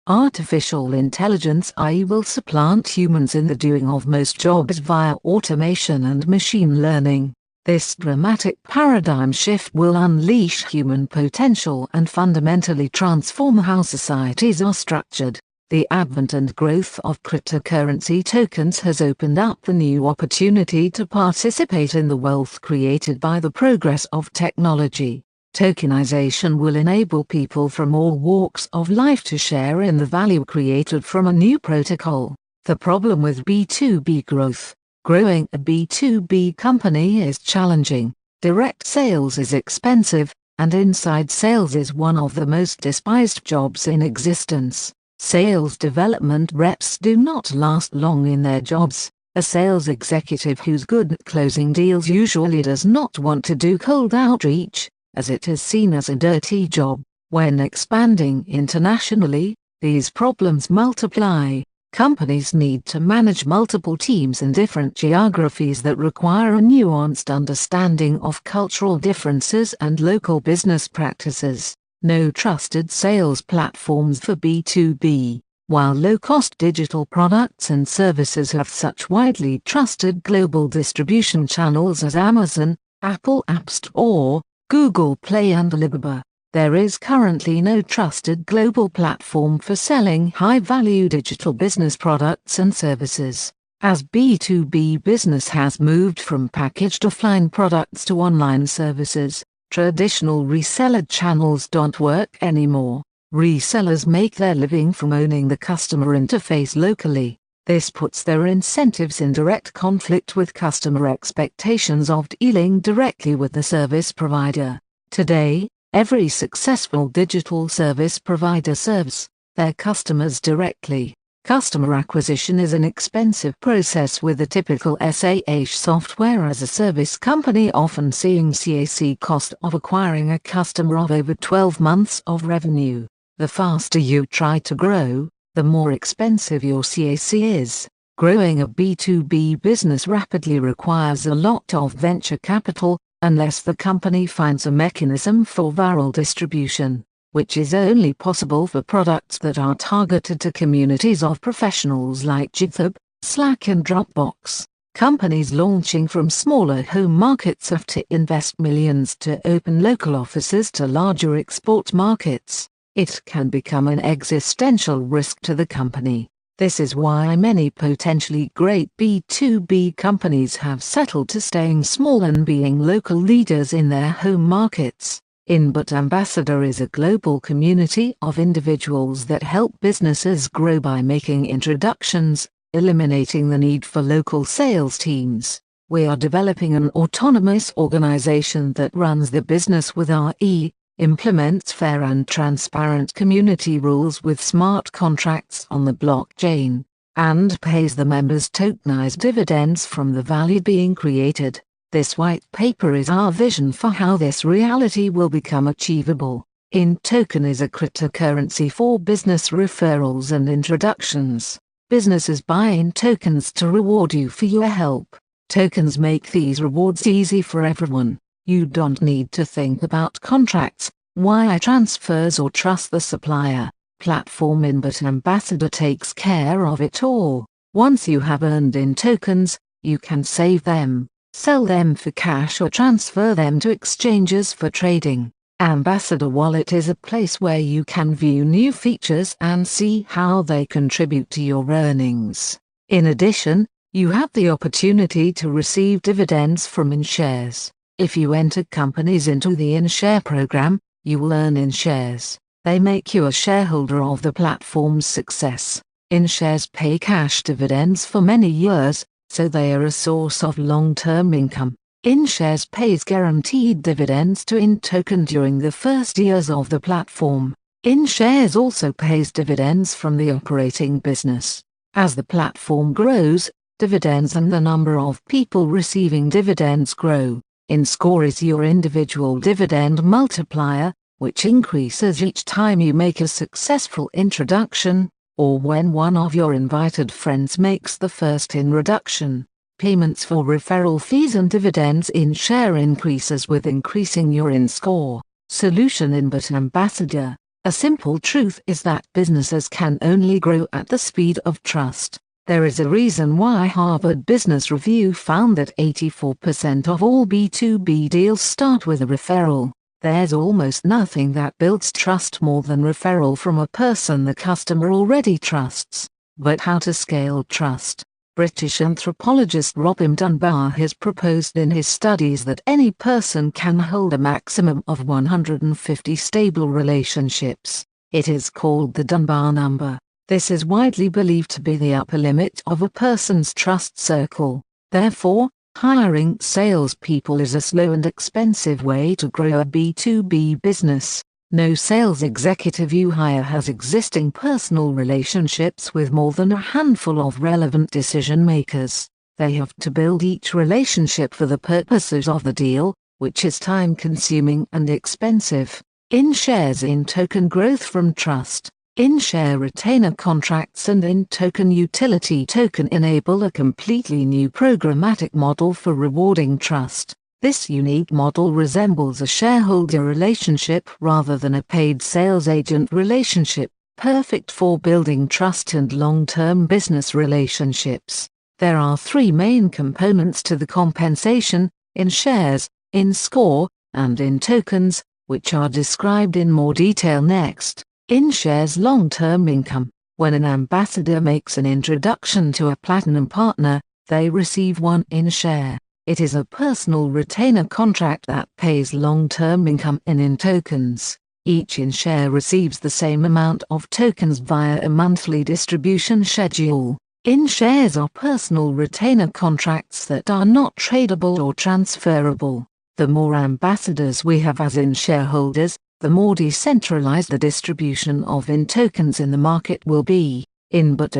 Artificial intelligence (AI) will supplant humans in the doing of most jobs via automation and machine learning. This dramatic paradigm shift will unleash human potential and fundamentally transform how societies are structured. The advent and growth of cryptocurrency tokens has opened up the new opportunity to participate in the wealth created by the progress of technology. Tokenization will enable people from all walks of life to share in the value created from a new protocol. The problem with B2B growth. Growing a B2B company is challenging. Direct sales is expensive, and inside sales is one of the most despised jobs in existence. Sales development reps do not last long in their jobs. A sales executive who's good at closing deals usually does not want to do cold outreach, as it is seen as a dirty job. When expanding internationally, these problems multiply. Companies need to manage multiple teams in different geographies that require a nuanced understanding of cultural differences and local business practices. No trusted sales platforms for B2B. While low-cost digital products and services have such widely trusted global distribution channels as Amazon, Apple App Store, Google Play and Alibaba, there is currently no trusted global platform for selling high-value digital business products and services. As B2B business has moved from packaged offline products to online services, traditional reseller channels don't work anymore. Resellers make their living from owning the customer interface locally. This puts their incentives in direct conflict with customer expectations of dealing directly with the service provider. Today, every successful digital service provider serves their customers directly. Customer acquisition is an expensive process, with a typical SaaS software as a service company often seeing CAC cost of acquiring a customer of over 12 months of revenue. The faster you try to grow, the more expensive your CAC is. Growing a B2B business rapidly requires a lot of venture capital, unless the company finds a mechanism for viral distribution, which is only possible for products that are targeted to communities of professionals like GitHub, Slack and Dropbox. Companies launching from smaller home markets have to invest millions to open local offices to larger export markets. It can become an existential risk to the company. This is why many potentially great B2B companies have settled to staying small and being local leaders in their home markets. Inbot Ambassador is a global community of individuals that help businesses grow by making introductions, eliminating the need for local sales teams. We are developing an autonomous organization that runs the business with RE, implements fair and transparent community rules with smart contracts on the blockchain, and pays the members tokenized dividends from the value being created. This white paper is our vision for how this reality will become achievable. InToken is a cryptocurrency for business referrals and introductions. Businesses buy InTokens to reward you for your help. Tokens make these rewards easy for everyone. You don't need to think about contracts, wire transfers or trust the supplier. Platform Inbot Ambassador takes care of it all. Once you have earned InTokens, you can save them, sell them for cash or transfer them to exchanges for trading. Ambassador Wallet is a place where you can view new features and see how they contribute to your earnings. In addition, you have the opportunity to receive dividends from InShares. If you enter companies into the InShare program, you will earn InShares. They make you a shareholder of the platform's success. InShares pay cash dividends for many years, so they are a source of long-term income. InShares pays guaranteed dividends to InToken during the first years of the platform. InShares also pays dividends from the operating business. As the platform grows, dividends and the number of people receiving dividends grow. InScore is your individual dividend multiplier, which increases each time you make a successful introduction, or when one of your invited friends makes the first introduction. Payments for referral fees and dividends InShare increases with increasing your InScore. Solution Inbot Ambassador. A simple truth is that businesses can only grow at the speed of trust. There is a reason why Harvard Business Review found that 84% of all B2B deals start with a referral. There's almost nothing that builds trust more than referral from a person the customer already trusts. But how to scale trust? British anthropologist Robin Dunbar has proposed in his studies that any person can hold a maximum of 150 stable relationships. It is called the Dunbar number. This is widely believed to be the upper limit of a person's trust circle. Therefore, hiring salespeople is a slow and expensive way to grow a B2B business. No sales executive you hire has existing personal relationships with more than a handful of relevant decision makers. They have to build each relationship for the purposes of the deal, which is time-consuming and expensive. InShares InToken growth from trust. InShare retainer contracts and InToken utility token enable a completely new programmatic model for rewarding trust. This unique model resembles a shareholder relationship rather than a paid sales agent relationship, perfect for building trust and long-term business relationships. There are three main components to the compensation: InShares, InScore, and InTokens, which are described in more detail next. InShares long-term income. When an ambassador makes an introduction to a platinum partner, they receive one InShare. It is a personal retainer contract that pays long-term income in InTokens. Each InShare receives the same amount of tokens via a monthly distribution schedule. InShares are personal retainer contracts that are not tradable or transferable. The more ambassadors we have as InShareholders, the more decentralized the distribution of InTokens in the market will be. Inbot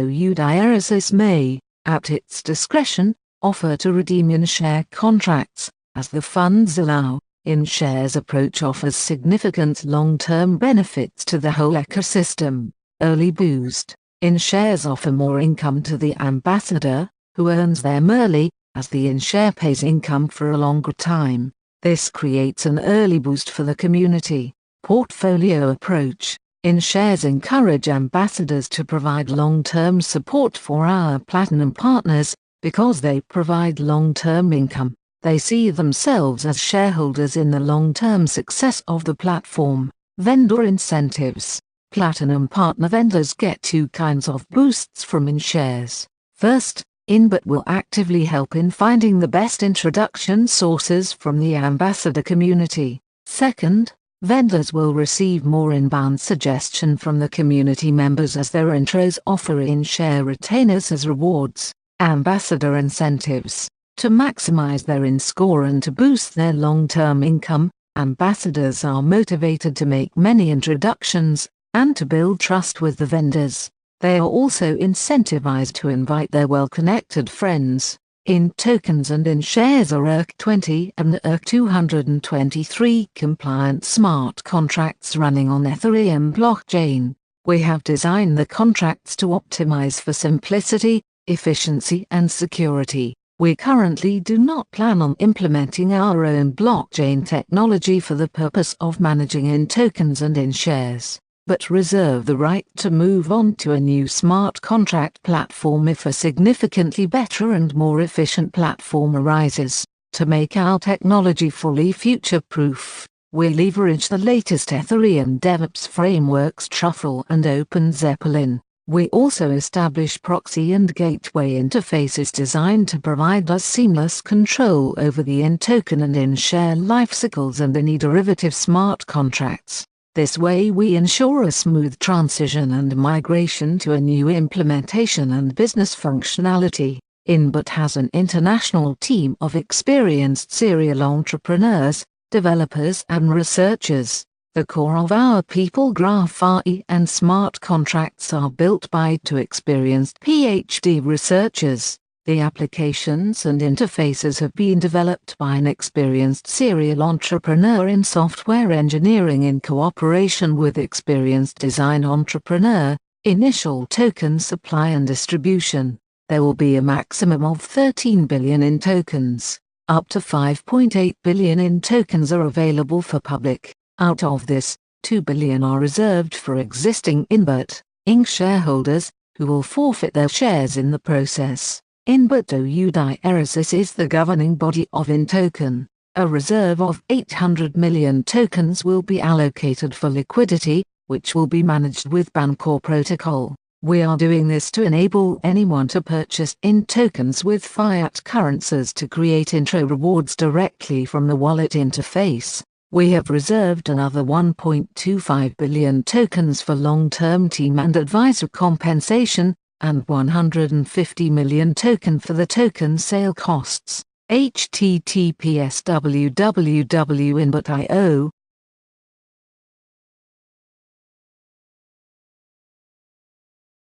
may, at its discretion, offer to redeem InShare contracts, as the funds allow. InShares approach offers significant long-term benefits to the whole ecosystem. Early boost. InShares offer more income to the ambassador, who earns them early, as the InShare pays income for a longer time. This creates an early boost for the community. Portfolio approach. InShares encourage ambassadors to provide long-term support for our platinum partners. Because they provide long-term income, they see themselves as shareholders in the long-term success of the platform. Vendor incentives. Platinum partner vendors get two kinds of boosts from InShares. First, Inbot will actively help in finding the best introduction sources from the ambassador community. Second, vendors will receive more inbound suggestion from the community members as their intros offer InShare retainers as rewards. Ambassador incentives. To maximize their InScore and to boost their long-term income, ambassadors are motivated to make many introductions, and to build trust with the vendors. They are also incentivized to invite their well-connected friends. InTokens and InShares are ERC-20 and ERC-223 compliant smart contracts running on Ethereum blockchain. We have designed the contracts to optimize for simplicity, efficiency and security. We currently do not plan on implementing our own blockchain technology for the purpose of managing InTokens and InShares, but reserve the right to move on to a new smart contract platform if a significantly better and more efficient platform arises. To make our technology fully future-proof, we leverage the latest Ethereum DevOps frameworks Truffle and OpenZeppelin. We also establish proxy and gateway interfaces designed to provide us seamless control over the InToken and InShare lifecycles and any derivative smart contracts. This way we ensure a smooth transition and migration to a new implementation and business functionality. Inbot has an international team of experienced serial entrepreneurs, developers and researchers. The core of our people graph RE and smart contracts are built by two experienced PhD researchers. The applications and interfaces have been developed by an experienced serial entrepreneur in software engineering in cooperation with experienced design entrepreneur. Initial token supply and distribution. There will be a maximum of 13 billion InTokens. Up to 5.8 billion InTokens are available for public. Out of this, 2 billion are reserved for existing Inbot Inc. shareholders, who will forfeit their shares in the process. Inbot Tokenomics is the governing body of InToken. A reserve of 800 million tokens will be allocated for liquidity, which will be managed with Bancor protocol. We are doing this to enable anyone to purchase InTokens with fiat currencies to create intro rewards directly from the wallet interface. We have reserved another 1.25 billion tokens for long-term team and advisor compensation, and 150 million token for the token sale costs. https://www.inbot.io